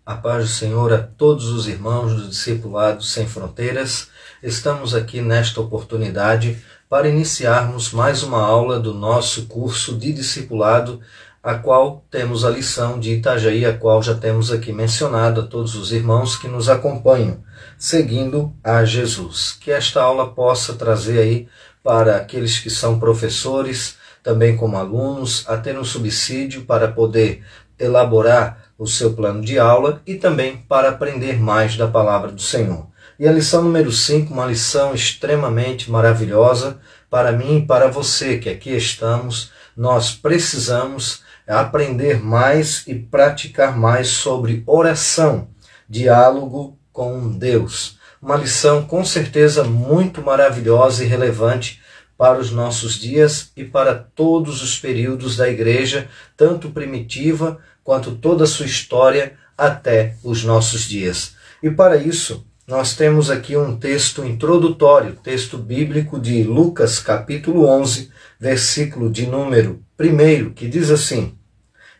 A paz do Senhor a todos os irmãos do Discipulado Sem Fronteiras. Estamos aqui nesta oportunidade para iniciarmos mais uma aula do nosso curso de discipulado, a qual temos a lição de Itajaí, a qual já temos aqui mencionado a todos os irmãos que nos acompanham, seguindo a Jesus. Que esta aula possa trazer aí para aqueles que são professores, também como alunos, a ter um subsídio para poder elaborar o seu plano de aula e também para aprender mais da palavra do Senhor. E a lição número 5, uma lição extremamente maravilhosa para mim e para você que aqui estamos. Nós precisamos aprender mais e praticar mais sobre oração, diálogo com Deus. Uma lição com certeza muito maravilhosa e relevante para os nossos dias e para todos os períodos da igreja, tanto primitiva quanto toda a sua história até os nossos dias. E para isso, nós temos aqui um texto introdutório, texto bíblico de Lucas, capítulo 11, versículo de número 1, que diz assim: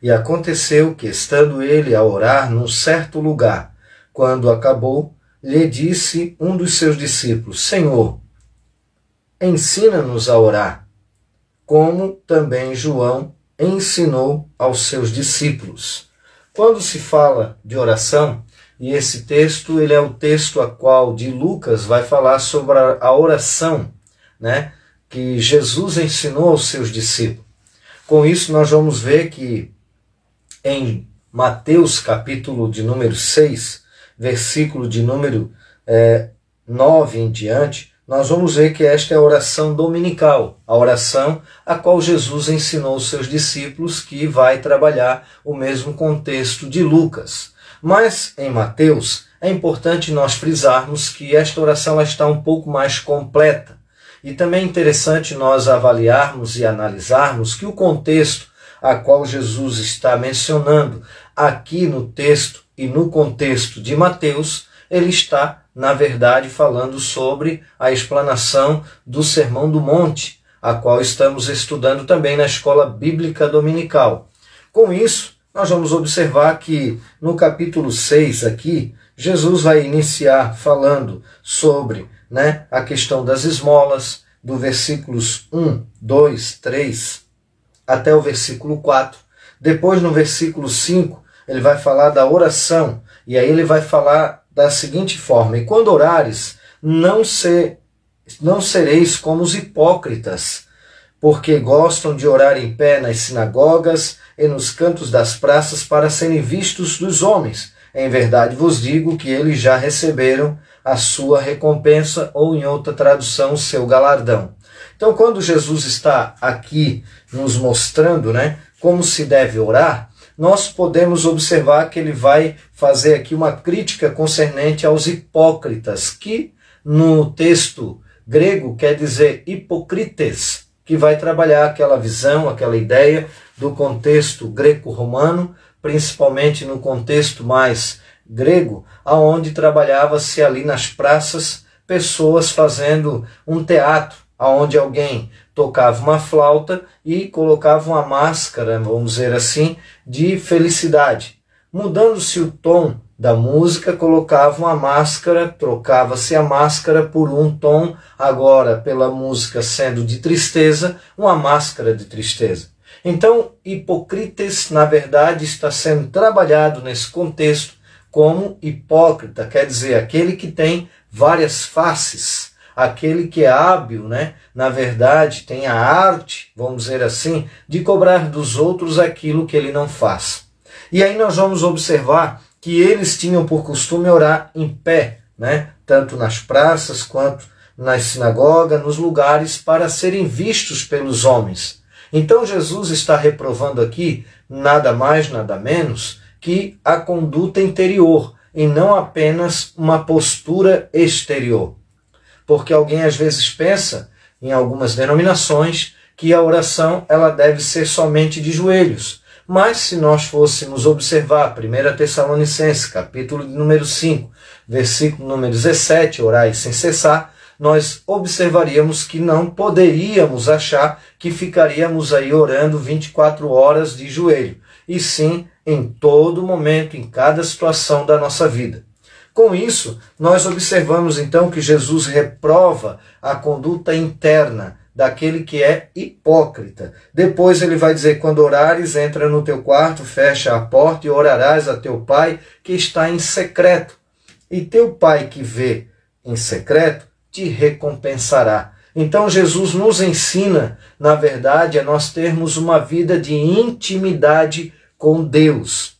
E aconteceu que, estando ele a orar num certo lugar, quando acabou, lhe disse um dos seus discípulos: Senhor, ensina-nos a orar, como também João ensinou aos seus discípulos. Quando se fala de oração, e esse texto ele é o texto a qual de Lucas vai falar sobre a oração, que Jesus ensinou aos seus discípulos. Com isso nós vamos ver que em Mateus capítulo de número 6, versículo de número 9 em diante, nós vamos ver que esta é a oração dominical, a oração a qual Jesus ensinou aos seus discípulos, que vai trabalhar o mesmo contexto de Lucas. Mas em Mateus é importante nós frisarmos que esta oração está um pouco mais completa. E também é interessante nós avaliarmos e analisarmos que o contexto a qual Jesus está mencionando aqui no texto e no contexto de Mateus, ele está, na verdade, falando sobre a explanação do Sermão do Monte, a qual estamos estudando também na Escola Bíblica Dominical. Com isso, nós vamos observar que no capítulo 6 aqui, Jesus vai iniciar falando sobre a questão das esmolas, do versículos 1, 2, 3, até o versículo 4. Depois, no versículo 5, ele vai falar da oração, e aí ele vai falar da seguinte forma: E quando orares, não sereis como os hipócritas, porque gostam de orar em pé nas sinagogas e nos cantos das praças para serem vistos dos homens. Em verdade vos digo que eles já receberam a sua recompensa, ou em outra tradução, o seu galardão. Então, quando Jesus está aqui nos mostrando como se deve orar, nós podemos observar que ele vai fazer aqui uma crítica concernente aos hipócritas, que no texto grego quer dizer hipócrites, que vai trabalhar aquela visão, aquela ideia do contexto greco-romano, principalmente no contexto mais grego, aonde trabalhava-se ali nas praças pessoas fazendo um teatro, aonde alguém tocava uma flauta e colocava uma máscara, vamos dizer assim, de felicidade. Mudando-se o tom da música, colocava uma máscara, trocava-se a máscara por um tom, agora pela música sendo de tristeza, uma máscara de tristeza. Então, hipócrites, na verdade, está sendo trabalhado nesse contexto como hipócrita, quer dizer, aquele que tem várias faces, aquele que é hábil, na verdade, tem a arte, vamos dizer assim, de cobrar dos outros aquilo que ele não faz. E aí nós vamos observar que eles tinham por costume orar em pé, tanto nas praças quanto nas sinagogas, nos lugares para serem vistos pelos homens. Então Jesus está reprovando aqui nada mais, nada menos que a conduta interior e não apenas uma postura exterior. Porque alguém às vezes pensa, em algumas denominações, que a oração ela deve ser somente de joelhos. Mas se nós fôssemos observar 1 Tessalonicenses, capítulo número 5, versículo número 17, orai sem cessar, nós observaríamos que não poderíamos achar que ficaríamos aí orando 24 horas de joelho. E sim, em todo momento, em cada situação da nossa vida. Com isso, nós observamos então que Jesus reprova a conduta interna daquele que é hipócrita. Depois ele vai dizer, quando orares, entra no teu quarto, fecha a porta e orarás a teu pai que está em secreto. E teu pai que vê em secreto te recompensará. Então Jesus nos ensina, na verdade, a nós termos uma vida de intimidade com Deus.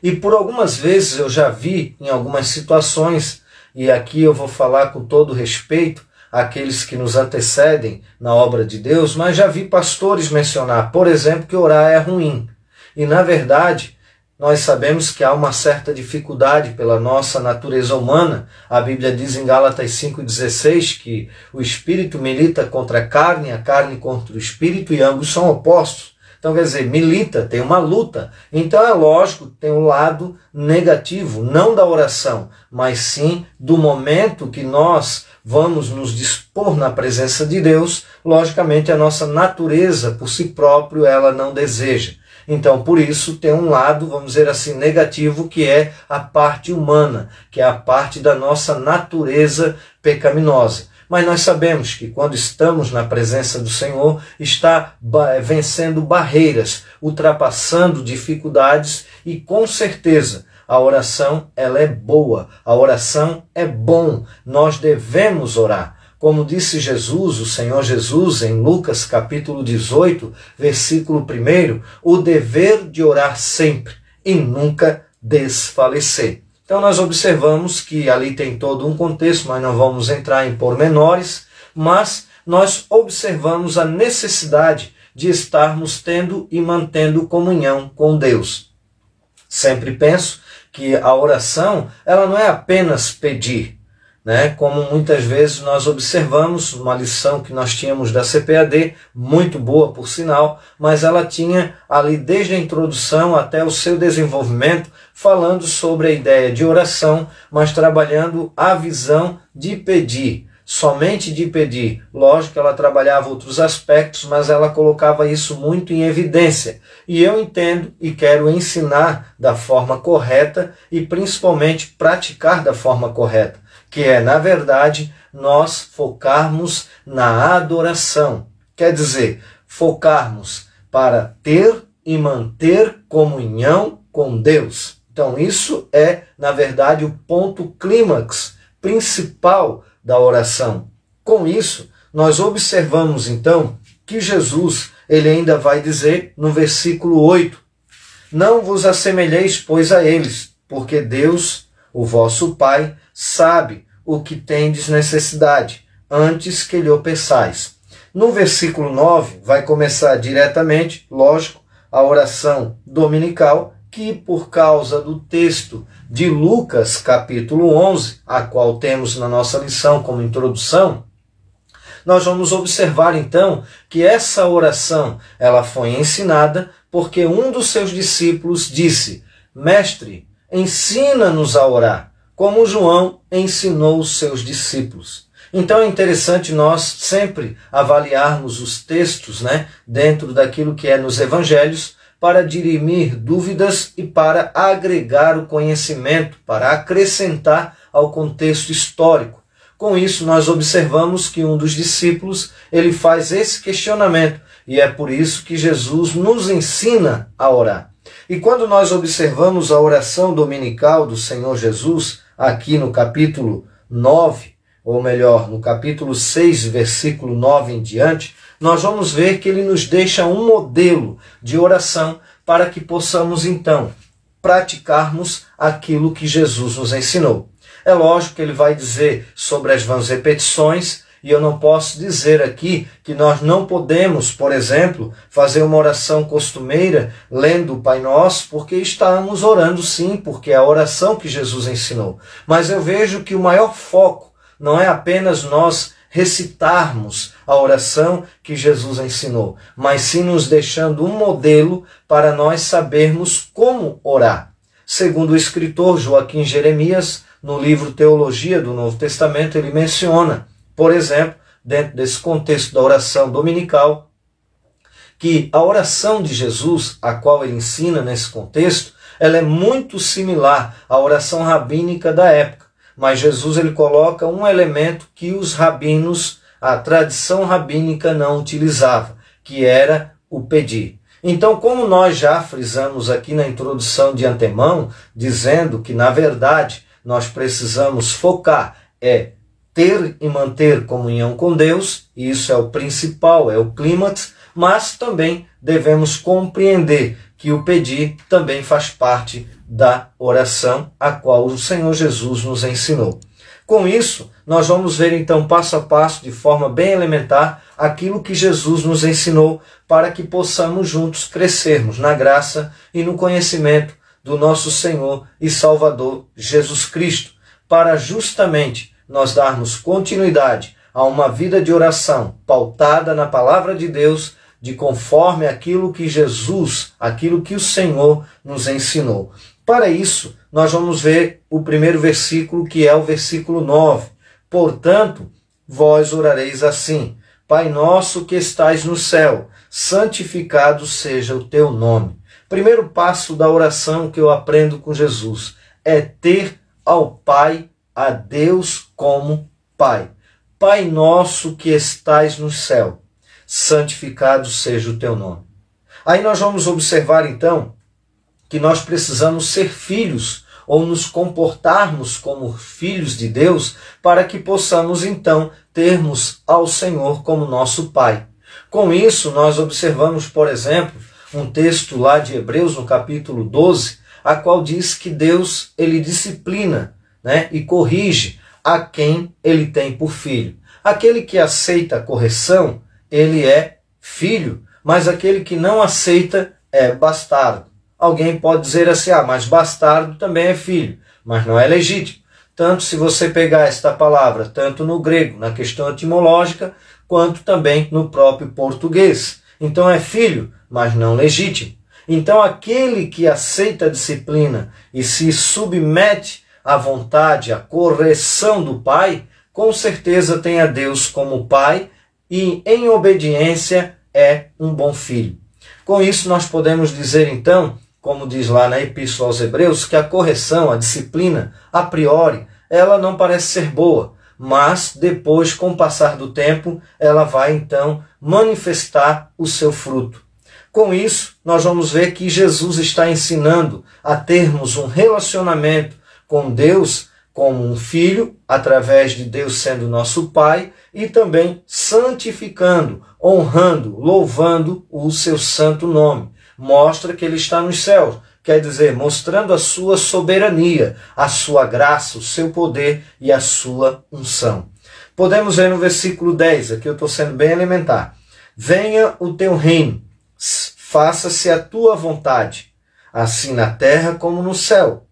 E por algumas vezes eu já vi em algumas situações, e aqui eu vou falar com todo respeito àqueles que nos antecedem na obra de Deus, mas já vi pastores mencionar, por exemplo, que orar é ruim. E na verdade, nós sabemos que há uma certa dificuldade pela nossa natureza humana. A Bíblia diz em Gálatas 5,16 que o espírito milita contra a carne contra o espírito, e ambos são opostos. Então, quer dizer, milita, tem uma luta. Então, é lógico, tem um lado negativo, não da oração, mas sim do momento que nós vamos nos dispor na presença de Deus. Logicamente, a nossa natureza, por si próprio, ela não deseja. Então, por isso, tem um lado, vamos dizer assim, negativo, que é a parte humana, que é a parte da nossa natureza pecaminosa. Mas nós sabemos que quando estamos na presença do Senhor, está vencendo barreiras, ultrapassando dificuldades, e com certeza a oração ela é boa, a oração é bom, nós devemos orar. Como disse Jesus, o Senhor Jesus, em Lucas capítulo 18, versículo 1, o dever de orar sempre e nunca desfalecer. Então nós observamos que ali tem todo um contexto, mas não vamos entrar em pormenores, mas nós observamos a necessidade de estarmos tendo e mantendo comunhão com Deus. Sempre penso que a oração ela não é apenas pedir, como muitas vezes nós observamos, uma lição que nós tínhamos da CPAD, muito boa por sinal, mas ela tinha ali desde a introdução até o seu desenvolvimento, falando sobre a ideia de oração, mas trabalhando a visão de pedir, somente de pedir. Lógico que ela trabalhava outros aspectos, mas ela colocava isso muito em evidência. E eu entendo e quero ensinar da forma correta e principalmente praticar da forma correta, que é, na verdade, nós focarmos na adoração. Quer dizer, focarmos para ter e manter comunhão com Deus. Então, isso é, na verdade, o ponto clímax principal da oração. Com isso, nós observamos, então, que Jesus, ele ainda vai dizer no versículo 8, não vos assemelheis, pois, a eles, porque Deus, o vosso Pai, sabe o que tendes necessidade, antes que lhe o peçais. No versículo 9, vai começar diretamente, lógico, a oração dominical, que por causa do texto de Lucas, capítulo 11, a qual temos na nossa lição como introdução, nós vamos observar então que essa oração ela foi ensinada porque um dos seus discípulos disse, Mestre, ensina-nos a orar, como João ensinou os seus discípulos. Então é interessante nós sempre avaliarmos os textos dentro daquilo que é nos evangelhos, para dirimir dúvidas e para agregar o conhecimento, para acrescentar ao contexto histórico. Com isso, nós observamos que um dos discípulos ele faz esse questionamento, e é por isso que Jesus nos ensina a orar. E quando nós observamos a oração dominical do Senhor Jesus, aqui no capítulo 9, ou melhor, no capítulo 6, versículo 9 em diante, nós vamos ver que ele nos deixa um modelo de oração para que possamos, então, praticarmos aquilo que Jesus nos ensinou. É lógico que ele vai dizer sobre as vãs repetições, e eu não posso dizer aqui que nós não podemos, por exemplo, fazer uma oração costumeira lendo o Pai Nosso, porque estamos orando sim, porque é a oração que Jesus ensinou. Mas eu vejo que o maior foco não é apenas nós recitarmos a oração que Jesus ensinou, mas sim nos deixando um modelo para nós sabermos como orar. Segundo o escritor Joaquim Jeremias, no livro Teologia do Novo Testamento, ele menciona, por exemplo, dentro desse contexto da oração dominical, que a oração de Jesus, a qual ele ensina nesse contexto, ela é muito similar à oração rabínica da época. Mas Jesus ele coloca um elemento que os rabinos, a tradição rabínica não utilizava, que era o pedir. Então, como nós já frisamos aqui na introdução de antemão, dizendo que, na verdade, nós precisamos focar, ter e manter comunhão com Deus, e isso é o principal, é o clímax, mas também devemos compreender que o pedir também faz parte da oração, a qual o Senhor Jesus nos ensinou. Com isso, nós vamos ver então passo a passo, de forma bem elementar, aquilo que Jesus nos ensinou para que possamos juntos crescermos na graça e no conhecimento do nosso Senhor e Salvador Jesus Cristo, para justamente nós darmos continuidade a uma vida de oração pautada na palavra de Deus, de conforme aquilo que Jesus, aquilo que o Senhor nos ensinou. Para isso, nós vamos ver o primeiro versículo, que é o versículo 9. Portanto, vós orareis assim: Pai nosso que estais no céu, santificado seja o teu nome. Primeiro passo da oração que eu aprendo com Jesus é ter ao Pai, a Deus como Pai. Pai nosso que estais no céu, santificado seja o teu nome. Aí nós vamos observar então que nós precisamos ser filhos ou nos comportarmos como filhos de Deus para que possamos então termos ao Senhor como nosso Pai. Com isso nós observamos, por exemplo, um texto lá de Hebreus no capítulo 12, a qual diz que Deus ele disciplina, e corrige a quem ele tem por filho. Aquele que aceita a correção, ele é filho, mas aquele que não aceita é bastardo. Alguém pode dizer assim, mas bastardo também é filho, mas não é legítimo. Tanto se você pegar esta palavra, tanto no grego, na questão etimológica, quanto também no próprio português. Então é filho, mas não legítimo. Então aquele que aceita a disciplina e se submete à vontade, à correção do Pai, com certeza tem a Deus como Pai e em obediência é um bom filho. Com isso nós podemos dizer então, como diz lá na Epístola aos Hebreus, que a correção, a disciplina, a priori, ela não parece ser boa, mas depois, com o passar do tempo, ela vai então manifestar o seu fruto. Com isso, nós vamos ver que Jesus está ensinando a termos um relacionamento com Deus como um filho, através de Deus sendo nosso Pai, e também santificando, honrando, louvando o seu santo nome. Mostra que ele está nos céus, quer dizer, mostrando a sua soberania, a sua graça, o seu poder e a sua unção. Podemos ver no versículo 10, aqui eu estou sendo bem elementar. Venha o teu reino, faça-se a tua vontade, assim na terra como no céu.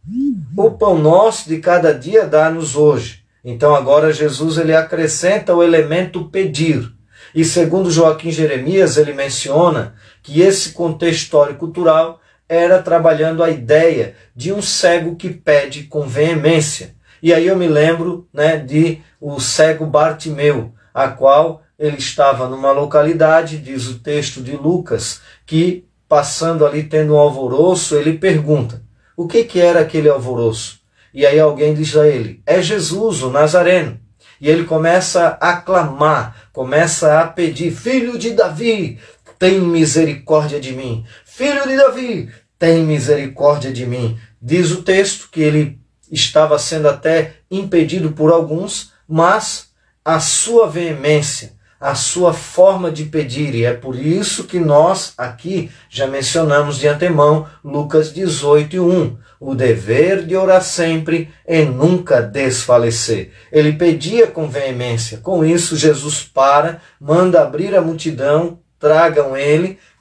O pão nosso de cada dia dá-nos hoje. Então agora Jesus ele acrescenta o elemento pedir. E segundo Joaquim Jeremias, ele menciona que esse contexto histórico-cultural era trabalhando a ideia de um cego que pede com veemência. E aí eu me lembro de o cego Bartimeu, a qual ele estava numa localidade, diz o texto de Lucas, que passando ali tendo um alvoroço, ele pergunta, o que era aquele alvoroço? E aí alguém diz a ele, é Jesus, o Nazareno. E ele começa a clamar, começa a pedir, filho de Davi, tem misericórdia de mim. Filho de Davi, tem misericórdia de mim. Diz o texto que ele estava sendo até impedido por alguns, mas a sua veemência, a sua forma de pedir, e é por isso que nós aqui já mencionamos de antemão Lucas 18:1, o dever de orar sempre e nunca desfalecer. Ele pedia com veemência. Com isso Jesus manda abrir a multidão,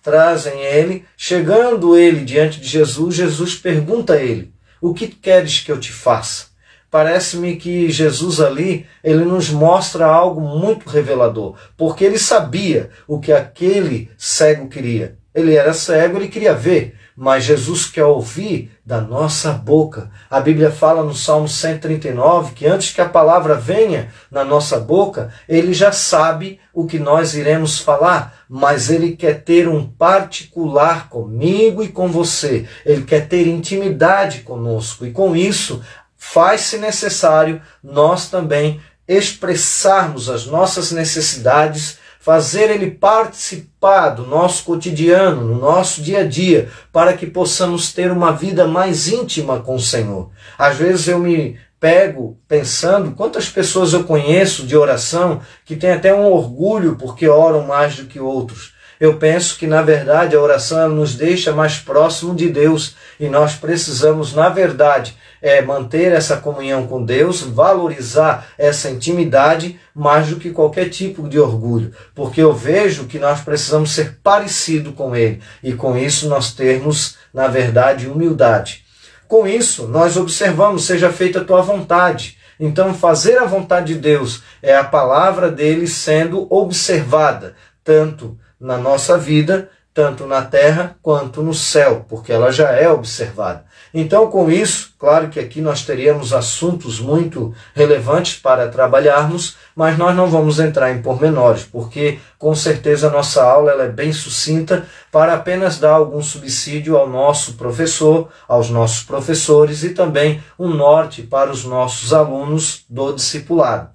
trazem ele, chegando ele diante de Jesus, Jesus pergunta a ele, o que queres que eu te faça? Parece-me que Jesus ali, ele nos mostra algo muito revelador, porque ele sabia o que aquele cego queria. Ele era cego, ele queria ver, mas Jesus quer ouvir da nossa boca. A Bíblia fala no Salmo 139 que antes que a palavra venha na nossa boca, ele já sabe o que nós iremos falar, mas ele quer ter um particular comigo e com você. Ele quer ter intimidade conosco e com isso faz-se necessário nós também expressarmos as nossas necessidades, fazer ele participar do nosso cotidiano, no nosso dia a dia, para que possamos ter uma vida mais íntima com o Senhor. Às vezes eu me pego pensando quantas pessoas eu conheço de oração que têm até um orgulho porque oram mais do que outros. Eu penso que, na verdade, a oração ela nos deixa mais próximo de Deus e nós precisamos, na verdade, manter essa comunhão com Deus, valorizar essa intimidade mais do que qualquer tipo de orgulho, porque eu vejo que nós precisamos ser parecido com Ele e com isso nós termos, na verdade, humildade. Com isso, nós observamos, seja feita a tua vontade. Então, fazer a vontade de Deus é a palavra dele sendo observada, tanto na nossa vida, tanto na terra quanto no céu, porque ela já é observada. Então, com isso, claro que aqui nós teríamos assuntos muito relevantes para trabalharmos, mas nós não vamos entrar em pormenores, porque com certeza a nossa aula ela é bem sucinta para apenas dar algum subsídio ao nosso professor, aos nossos professores e também um norte para os nossos alunos do discipulado.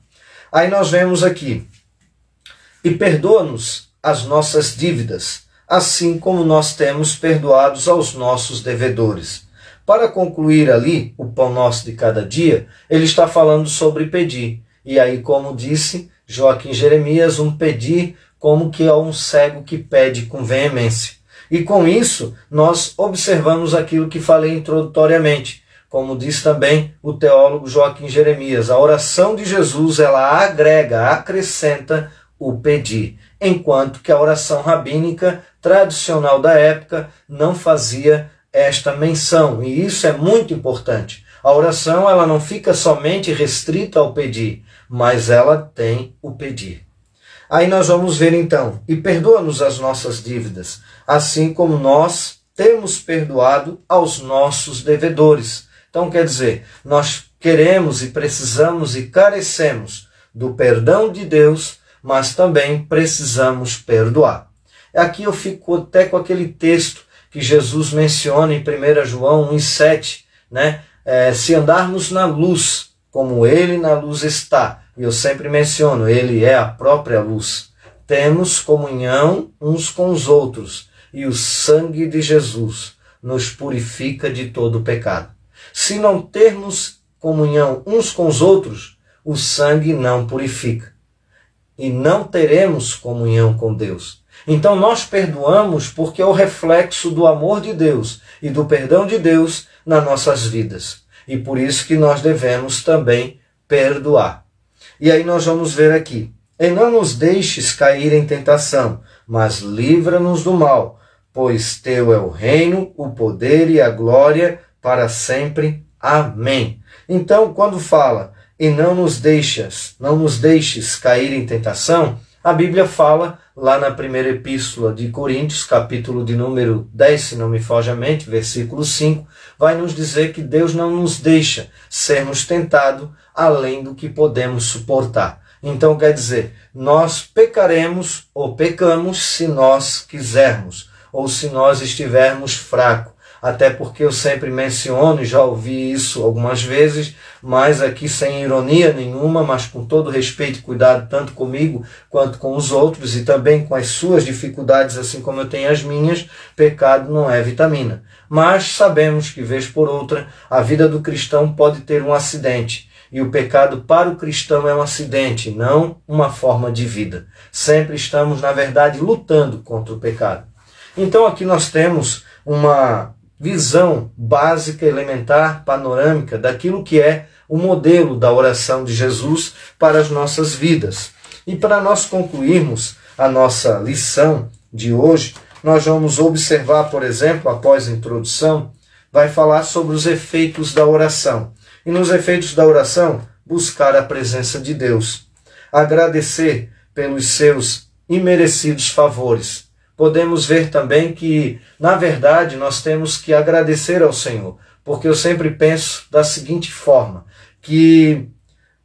Aí nós vemos aqui, e perdoa-nos as nossas dívidas, assim como nós temos perdoados aos nossos devedores. Para concluir ali, o pão nosso de cada dia, ele está falando sobre pedir. E aí, como disse Joaquim Jeremias, um pedir como que é um cego que pede com veemência. E com isso, nós observamos aquilo que falei introdutoriamente. Como diz também o teólogo Joaquim Jeremias, a oração de Jesus, ela agrega, acrescenta o pedir, enquanto que a oração rabínica tradicional da época não fazia esta menção, e isso é muito importante. A oração ela não fica somente restrita ao pedir, mas ela tem o pedir. Aí nós vamos ver então, e perdoa-nos as nossas dívidas, assim como nós temos perdoado aos nossos devedores. Então quer dizer, nós queremos e precisamos e carecemos do perdão de Deus, mas também precisamos perdoar. Aqui eu fico até com aquele texto que Jesus menciona em 1 João 1,7, né? Se andarmos na luz, como Ele na luz está, e eu sempre menciono, Ele é a própria luz, temos comunhão uns com os outros, e o sangue de Jesus nos purifica de todo pecado. Se não termos comunhão uns com os outros, o sangue não purifica. E não teremos comunhão com Deus. Então nós perdoamos porque é o reflexo do amor de Deus e do perdão de Deus nas nossas vidas. E por isso que nós devemos também perdoar. E aí nós vamos ver aqui. E não nos deixes cair em tentação, mas livra-nos do mal, pois teu é o reino, o poder e a glória para sempre. Amém. Então, quando fala, e não nos deixes cair em tentação, a Bíblia fala lá na primeira epístola de Coríntios, capítulo de número 10, se não me foge a mente, versículo 5, vai nos dizer que Deus não nos deixa sermos tentados além do que podemos suportar. Então quer dizer, nós pecaremos ou pecamos se nós quisermos, ou se nós estivermos fracos. Até porque eu sempre menciono, e já ouvi isso algumas vezes, mas aqui sem ironia nenhuma, mas com todo respeito e cuidado, tanto comigo quanto com os outros, e também com as suas dificuldades, assim como eu tenho as minhas, pecado não é vitamina. Mas sabemos que, vez por outra, a vida do cristão pode ter um acidente, e o pecado para o cristão é um acidente, não uma forma de vida. Sempre estamos, na verdade, lutando contra o pecado. Então aqui nós temos uma visão básica, elementar, panorâmica daquilo que é o modelo da oração de Jesus para as nossas vidas. E para nós concluirmos a nossa lição de hoje, nós vamos observar, por exemplo, após a introdução, vai falar sobre os efeitos da oração. E nos efeitos da oração, buscar a presença de Deus, agradecer pelos seus imerecidos favores, podemos ver também que, na verdade, nós temos que agradecer ao Senhor, porque eu sempre penso da seguinte forma, que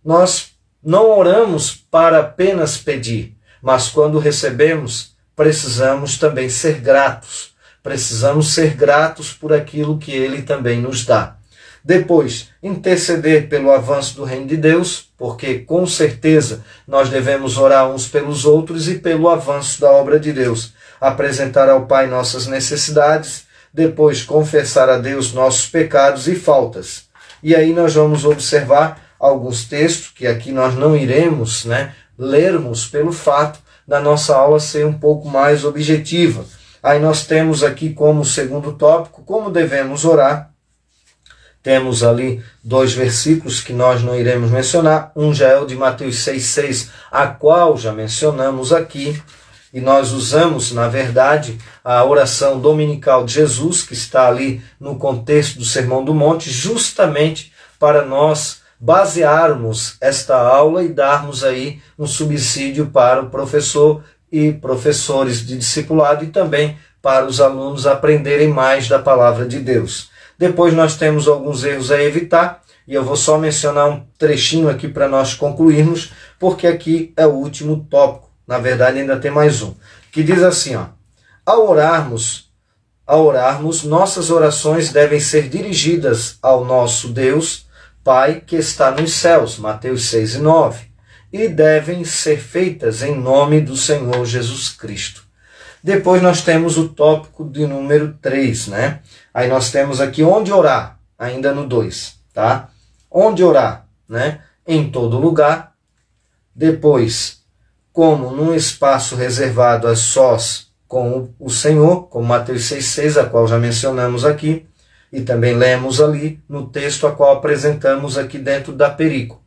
nós não oramos para apenas pedir, mas quando recebemos, precisamos também ser gratos. Precisamos ser gratos por aquilo que Ele também nos dá. Depois, interceder pelo avanço do reino de Deus, porque com certeza nós devemos orar uns pelos outros e pelo avanço da obra de Deus. Apresentar ao Pai nossas necessidades, depois confessar a Deus nossos pecados e faltas. E aí nós vamos observar alguns textos que aqui nós não iremos lermos pelo fato da nossa aula ser um pouco mais objetiva. Aí nós temos aqui como segundo tópico, como devemos orar. Temos ali 2 versículos que nós não iremos mencionar. Um já é o de Mateus 6,6, a qual já mencionamos aqui. E nós usamos, na verdade, a oração dominical de Jesus, que está ali no contexto do Sermão do Monte, justamente para nós basearmos esta aula e darmos aí um subsídio para o professor e professores de discipulado e também para os alunos aprenderem mais da palavra de Deus. Depois nós temos alguns erros a evitar e eu vou só mencionar um trechinho aqui para nós concluirmos, porque aqui é o último tópico. Na verdade ainda tem mais um, que diz assim, ao orarmos, nossas orações devem ser dirigidas ao nosso Deus, Pai que está nos céus, Mateus 6:9, e devem ser feitas em nome do Senhor Jesus Cristo. Depois nós temos o tópico de número 3, Aí nós temos aqui onde orar, ainda no 2, tá? Onde orar, Em todo lugar. Depois, como num espaço reservado a sós com o Senhor, como Mateus 6,6, a qual já mencionamos aqui, e também lemos ali no texto a qual apresentamos aqui dentro da perícope.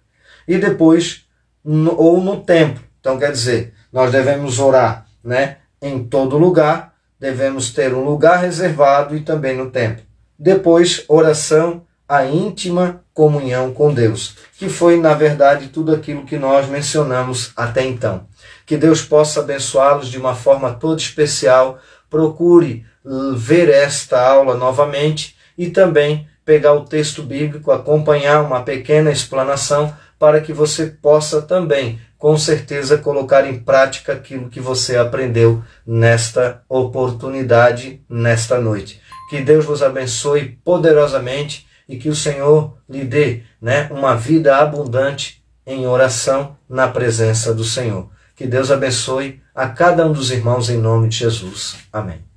E depois, ou no templo. Então, quer dizer, nós devemos orar em todo lugar, devemos ter um lugar reservado e também no templo. Depois, oração, a íntima comunhão com Deus, que foi, na verdade, tudo aquilo que nós mencionamos até então. Que Deus possa abençoá-los de uma forma toda especial. Procure ver esta aula novamente e também pegar o texto bíblico, acompanhar uma pequena explanação para que você possa também, com certeza, colocar em prática aquilo que você aprendeu nesta oportunidade, nesta noite. Que Deus vos abençoe poderosamente e que o Senhor lhe dê uma vida abundante em oração na presença do Senhor. Que Deus abençoe a cada um dos irmãos em nome de Jesus. Amém.